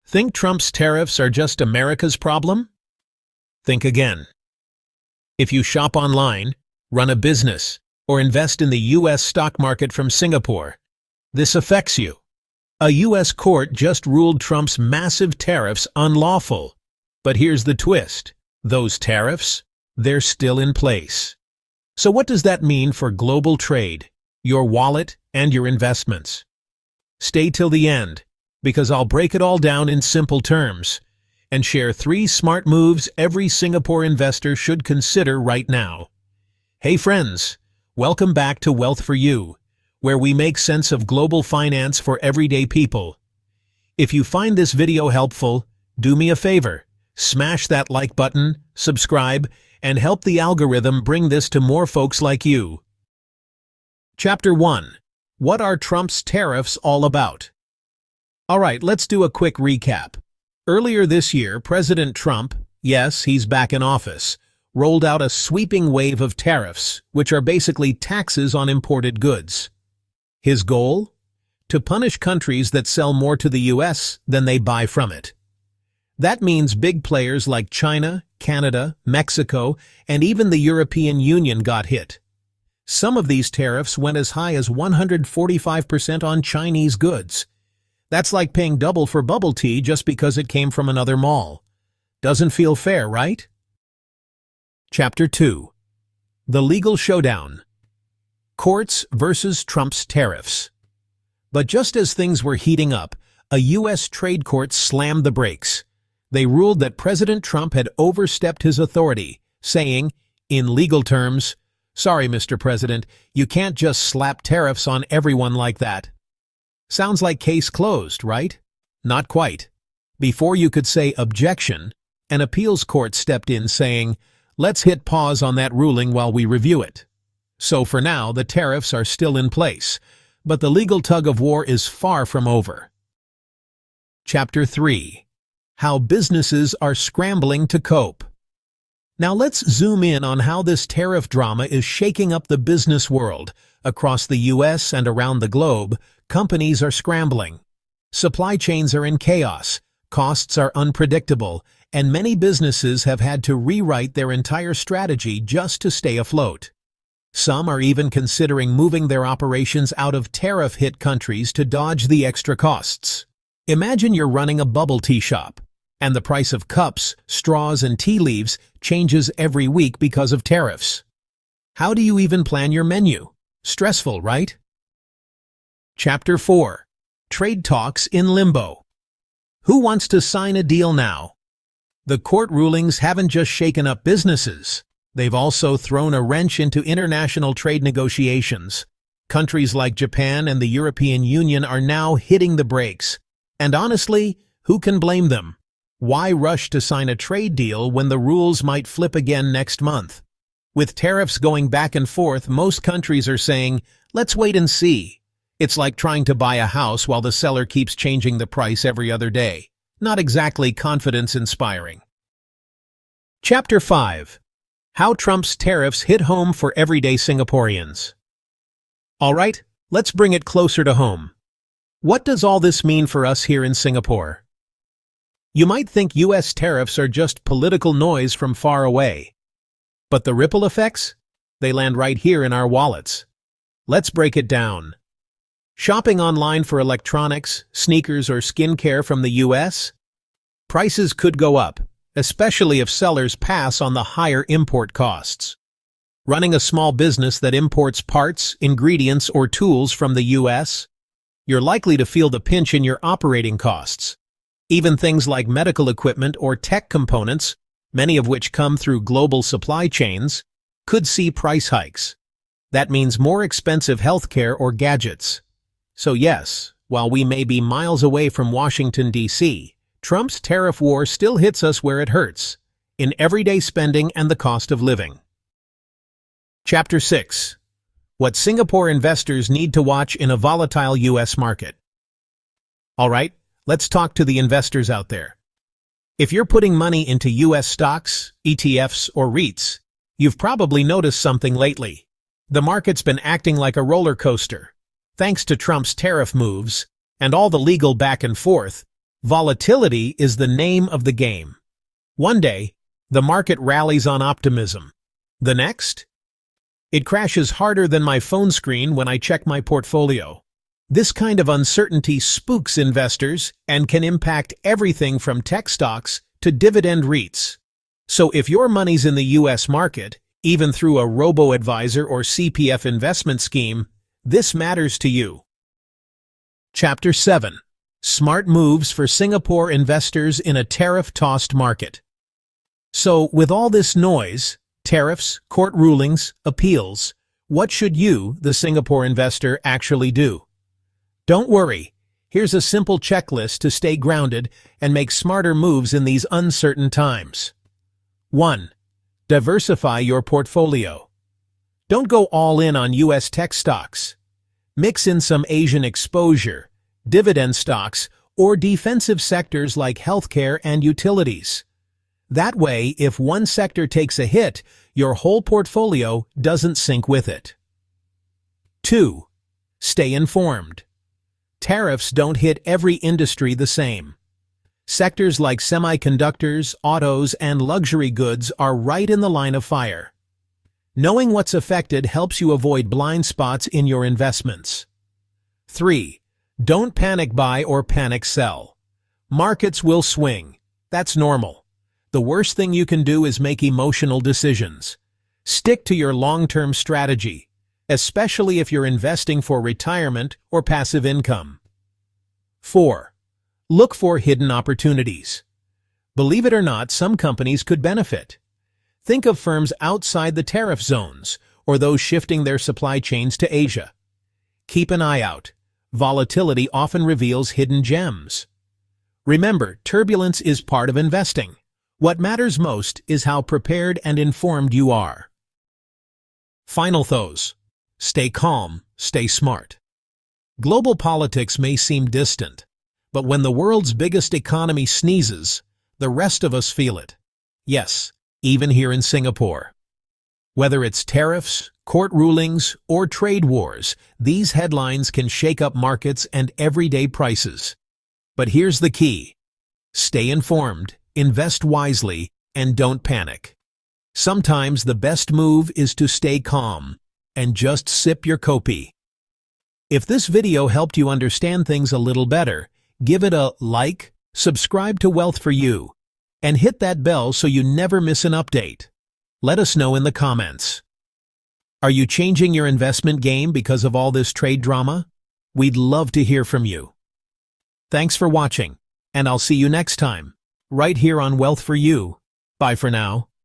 Think Trump's tariffs are just America's problem? Think again. If you shop online, run a business, or invest in the U.S. stock market from Singapore, this affects you. A U.S. court just ruled Trump's massive tariffs unlawful. But here's the twist. Those tariffs, they're still in place. So what does that mean for global trade, your wallet, and your investments? Stay till the end, because I'll break it all down in simple terms and share 3 smart moves every Singapore investor should consider right now. Hey friends, welcome back to Wealth for You, where we make sense of global finance for everyday people. If you find this video helpful, do me a favor, smash that like button, subscribe, and help the algorithm bring this to more folks like you. Chapter 1. What are Trump's tariffs all about? Alright, let's do a quick recap. Earlier this year, President Trump, yes, he's back in office, rolled out a sweeping wave of tariffs, which are basically taxes on imported goods. His goal? To punish countries that sell more to the U.S. than they buy from it. That means big players like China, Canada, Mexico, and even the European Union got hit. Some of these tariffs went as high as 145% on Chinese goods. That's like paying double for bubble tea just because it came from another mall. Doesn't feel fair, right? Chapter 2. The Legal Showdown. Courts versus Trump's tariffs. But just as things were heating up, a U.S. trade court slammed the brakes. They ruled that President Trump had overstepped his authority, saying, in legal terms, "Sorry, Mr. President, you can't just slap tariffs on everyone like that." Sounds like case closed, right? Not quite. Before you could say objection, an appeals court stepped in saying, "Let's hit pause on that ruling while we review it." So for now, the tariffs are still in place, but the legal tug-of-war is far from over. Chapter 3. How businesses are scrambling to cope. Now let's zoom in on how this tariff drama is shaking up the business world. Across the U.S. and around the globe, companies are scrambling. Supply chains are in chaos, costs are unpredictable, and many businesses have had to rewrite their entire strategy just to stay afloat. Some are even considering moving their operations out of tariff-hit countries to dodge the extra costs. Imagine you're running a bubble tea shop, and the price of cups, straws, and tea leaves changes every week because of tariffs. How do you even plan your menu? Stressful, right? Chapter 4. Trade talks in limbo. Who wants to sign a deal now? The court rulings haven't just shaken up businesses. They've also thrown a wrench into international trade negotiations. Countries like Japan and the European Union are now hitting the brakes. And honestly, who can blame them? Why rush to sign a trade deal when the rules might flip again next month? With tariffs going back and forth, most countries are saying, let's wait and see. It's like trying to buy a house while the seller keeps changing the price every other day. Not exactly confidence-inspiring. Chapter 5. How Trump's tariffs hit home for everyday Singaporeans. All right, let's bring it closer to home. What does all this mean for us here in Singapore? You might think U.S. tariffs are just political noise from far away. But the ripple effects? They land right here in our wallets. Let's break it down. Shopping online for electronics, sneakers, or skincare from the U.S.? Prices could go up, especially if sellers pass on the higher import costs. Running a small business that imports parts, ingredients, or tools from the U.S.? You're likely to feel the pinch in your operating costs. Even things like medical equipment or tech components, many of which come through global supply chains, could see price hikes. That means more expensive healthcare or gadgets. So yes, while we may be miles away from Washington, D.C., Trump's tariff war still hits us where it hurts, in everyday spending and the cost of living. Chapter 6. What Singapore investors need to watch in a volatile U.S. market. All right, let's talk to the investors out there. If you're putting money into U.S. stocks, ETFs, or REITs, you've probably noticed something lately. The market's been acting like a roller coaster. Thanks to Trump's tariff moves and all the legal back and forth, Volatility is the name of the game. One day, the market rallies on optimism. The next, it crashes harder than my phone screen when I check my portfolio. This kind of uncertainty spooks investors and can impact everything from tech stocks to dividend REITs. So if your money's in the US market, even through a robo-advisor or CPF investment scheme, this matters to you. Chapter 7. Smart Moves for Singapore Investors in a Tariff-Tossed Market. So, with all this noise, tariffs, court rulings, appeals, what should you, the Singapore investor, actually do? Don't worry, here's a simple checklist to stay grounded and make smarter moves in these uncertain times. 1. Diversify your portfolio. Don't go all in on US tech stocks. Mix in some Asian exposure, dividend stocks, or defensive sectors like healthcare and utilities. That way, if one sector takes a hit, your whole portfolio doesn't sink with it. 2. Stay informed. Tariffs don't hit every industry the same. Sectors like semiconductors, autos, and luxury goods are right in the line of fire. Knowing what's affected helps you avoid blind spots in your investments. 3. Don't panic buy or panic sell. Markets will swing. That's normal. The worst thing you can do is make emotional decisions. Stick to your long-term strategy, especially if you're investing for retirement or passive income. 4. Look for hidden opportunities. Believe it or not, some companies could benefit. Think of firms outside the tariff zones or those shifting their supply chains to Asia. Keep an eye out. Volatility often reveals hidden gems. Remember, turbulence is part of investing. What matters most is how prepared and informed you are. Final thoughts. Stay calm, stay smart. Global politics may seem distant, but when the world's biggest economy sneezes, the rest of us feel it. Yes, even here in Singapore. Whether it's tariffs, court rulings, or trade wars, these headlines can shake up markets and everyday prices. But here's the key. Stay informed, invest wisely, and don't panic. Sometimes the best move is to stay calm and just sip your kopi. If this video helped you understand things a little better, give it a like, subscribe to Wealth for You, and hit that bell so you never miss an update. Let us know in the comments. Are you changing your investment game because of all this trade drama? We'd love to hear from you. Thanks for watching, and I'll see you next time, right here on Wealth for You. Bye for now.